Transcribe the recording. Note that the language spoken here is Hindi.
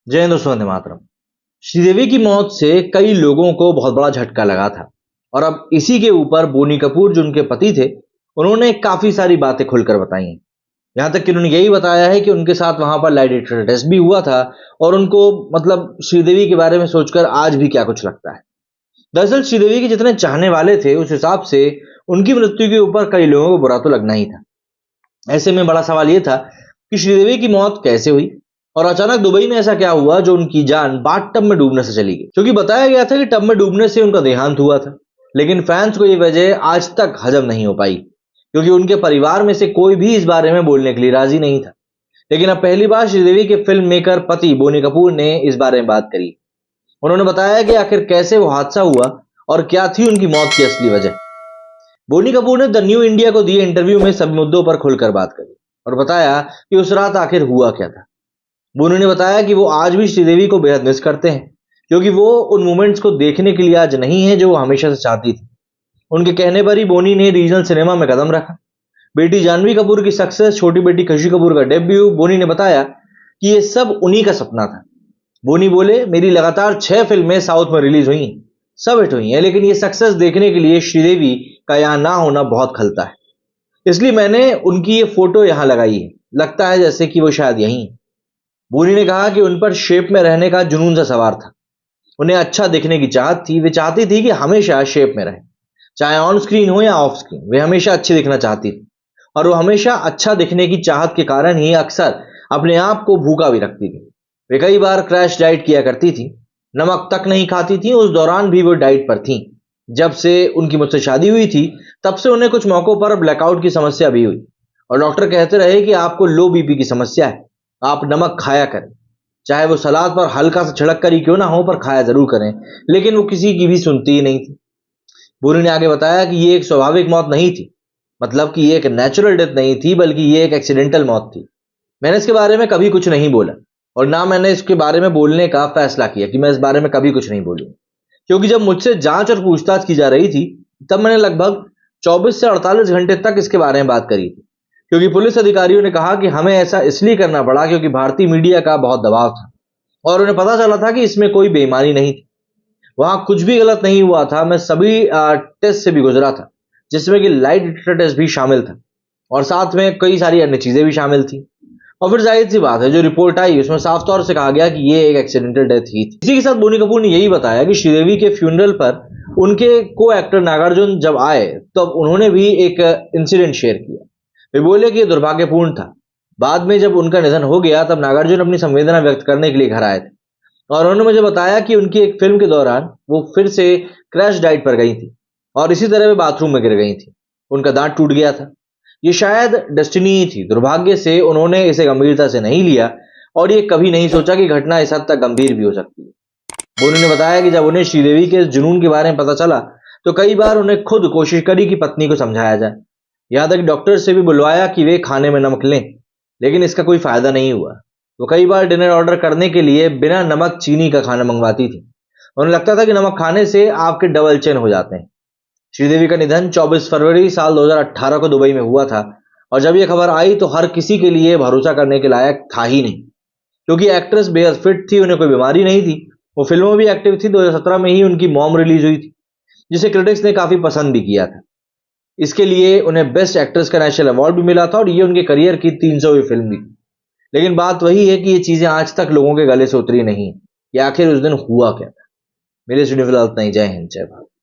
जय हिंद दोस्तों, वंदे मातरम। श्रीदेवी की मौत से कई लोगों को बहुत बड़ा झटका लगा था और अब इसी के ऊपर बोनी कपूर जो उनके पति थे, उन्होंने काफी सारी बातें खुलकर बताई हैं। यहाँ तक कि उन्होंने यही बताया है कि उनके साथ वहां पर लाई डिटेक्टर टेस्ट भी हुआ था और उनको मतलब श्रीदेवी के बारे में सोचकर आज भी क्या कुछ लगता है। दरअसल श्रीदेवी के जितने चाहने वाले थे उस हिसाब से उनकी मृत्यु के ऊपर कई लोगों को बुरा तो लगना ही था। ऐसे में बड़ा सवाल ये था कि श्रीदेवी की मौत कैसे हुई और अचानक दुबई में ऐसा क्या हुआ जो उनकी जान बाथ टब में डूबने से चली गई। क्योंकि बताया गया था कि टब में डूबने से उनका देहांत हुआ था, लेकिन फैंस को ये वजह आज तक हजम नहीं हो पाई क्योंकि उनके परिवार में से कोई भी इस बारे में बोलने के लिए राजी नहीं था। लेकिन अब पहली बार श्रीदेवी के फिल्म मेकर पति बोनी कपूर ने इस बारे में बात करी। उन्होंने बताया कि आखिर कैसे वो हादसा हुआ और क्या थी उनकी मौत की असली वजह। बोनी कपूर ने द न्यू इंडिया को दिए इंटरव्यू में सभी मुद्दों पर खुलकर बात करी और बताया कि उस रात आखिर हुआ क्या था। बोनी ने बताया कि वो आज भी श्रीदेवी को बेहद मिस करते हैं क्योंकि वो उन मोमेंट्स को देखने के लिए आज नहीं है जो वो हमेशा से चाहती थी। उनके कहने पर ही बोनी ने रीजनल सिनेमा में कदम रखा। बेटी जानवी कपूर की सक्सेस, छोटी बेटी खुशी कपूर का डेब्यू, बोनी ने बताया कि ये सब उन्हीं का सपना था। बोनी बोले, मेरी लगातार 6 फिल्में साउथ में रिलीज हुई, सब हिट हुई हैं, लेकिन ये सक्सेस देखने के लिए श्रीदेवी का यहाँ ना होना बहुत खलता है, इसलिए मैंने उनकी ये फोटो यहाँ लगाई है। लगता है जैसे कि वो शायद यहीं है। बोनी ने कहा कि उन पर शेप में रहने का जुनून सा सवार था। उन्हें अच्छा दिखने की चाहत थी। वे चाहती थी कि हमेशा शेप में रहे, चाहे ऑन स्क्रीन हो या ऑफ स्क्रीन। वे हमेशा अच्छी दिखना चाहती थी और वो हमेशा अच्छा दिखने की चाहत के कारण ही अक्सर अपने आप को भूखा भी रखती थी। वे कई बार क्रैश डाइट किया करती थी, नमक तक नहीं खाती थी। उस दौरान भी वो डाइट पर थी। जब से उनकी मुझसे शादी हुई थी तब से उन्हें कुछ मौकों पर ब्लैकआउट की समस्या भी हुई और डॉक्टर कहते रहे कि आपको लो बीपी की समस्या है, आप नमक खाया करें, चाहे वो सलाद पर हल्का सा छिड़क कर ही क्यों ना हो, पर खाया जरूर करें। लेकिन वो किसी की भी सुनती ही नहीं थी। बोनी ने आगे बताया कि ये एक स्वाभाविक मौत नहीं थी, मतलब कि ये एक नेचुरल डेथ नहीं थी, बल्कि ये एक एक्सीडेंटल मौत थी। मैंने इसके बारे में कभी कुछ नहीं बोला और ना मैंने इसके बारे में बोलने का फैसला किया कि मैं इस बारे में कभी कुछ नहीं बोलूंगा, क्योंकि जब मुझसे जांच और पूछताछ की जा रही थी तब मैंने लगभग 24 से 48 घंटे तक इसके बारे में बात करी थी। क्योंकि पुलिस अधिकारियों ने कहा कि हमें ऐसा इसलिए करना पड़ा क्योंकि भारतीय मीडिया का बहुत दबाव था और उन्हें पता चला था कि इसमें कोई बेईमानी नहीं थी, वहां कुछ भी गलत नहीं हुआ था। मैं सभी टेस्ट से भी गुजरा था, जिसमें कि लाइट डिटेक्टर टेस्ट भी शामिल था और साथ में कई सारी अन्य चीजें भी शामिल थी। और फिर जाहिर सी बात है, जो रिपोर्ट आई उसमें साफ तौर से कहा गया कि ये एक एक्सीडेंटल डेथ ही थी। इसी के साथ बोनी कपूर ने यही बताया कि श्रीदेवी के फ्यूनरल पर उनके को एक्टर नागार्जुन जब आए तब उन्होंने भी एक इंसिडेंट शेयर किया। वे बोले कि ये दुर्भाग्यपूर्ण था। बाद में जब उनका निधन हो गया तब नागार्जुन अपनी संवेदना व्यक्त करने के लिए घर आए थे और उन्होंने मुझे बताया कि उनकी एक फिल्म के दौरान वो फिर से क्रैश डाइट पर गई थी और इसी तरह वे बाथरूम में गिर गई थी। उनका दांत टूट गया था। ये शायद डेस्टिनी ही थी। दुर्भाग्य से उन्होंने इसे गंभीरता से नहीं लिया और ये कभी नहीं सोचा कि घटना इस हद तक गंभीर भी हो सकती है। बोनी ने बताया कि जब उन्हें श्रीदेवी के इस जुनून के बारे में पता चला तो कई बार उन्हें खुद कोशिश करी कि पत्नी को समझाया जाए। यहाँ तक डॉक्टर से भी बुलवाया कि वे खाने में नमक लें, लेकिन इसका कोई फायदा नहीं हुआ। वो कई बार डिनर ऑर्डर करने के लिए बिना नमक चीनी का खाना मंगवाती थी। उन्हें लगता था कि नमक खाने से आपके डबल चेन हो जाते हैं। श्रीदेवी का निधन 24 फरवरी साल 2018 को दुबई में हुआ था और जब यह खबर आई तो हर किसी के लिए भरोसा करने के लायक था ही नहीं, क्योंकि एक्ट्रेस बेहद फिट थी, उन्हें कोई बीमारी नहीं थी। वो फिल्मों में भी एक्टिव थी। 2017 में ही उनकी मॉम रिलीज हुई थी, जिसे क्रिटिक्स ने काफी पसंद भी किया था। इसके लिए उन्हें बेस्ट एक्ट्रेस का नेशनल अवार्ड भी मिला था और ये उनके करियर की 300वीं फिल्म भी थी। लेकिन बात वही है कि ये चीजें आज तक लोगों के गले से उतरी नहीं कि आखिर उस दिन हुआ क्या था। मेरे स्टूडियो फिलहाल इतना ही। जय हिंद, जय भारत।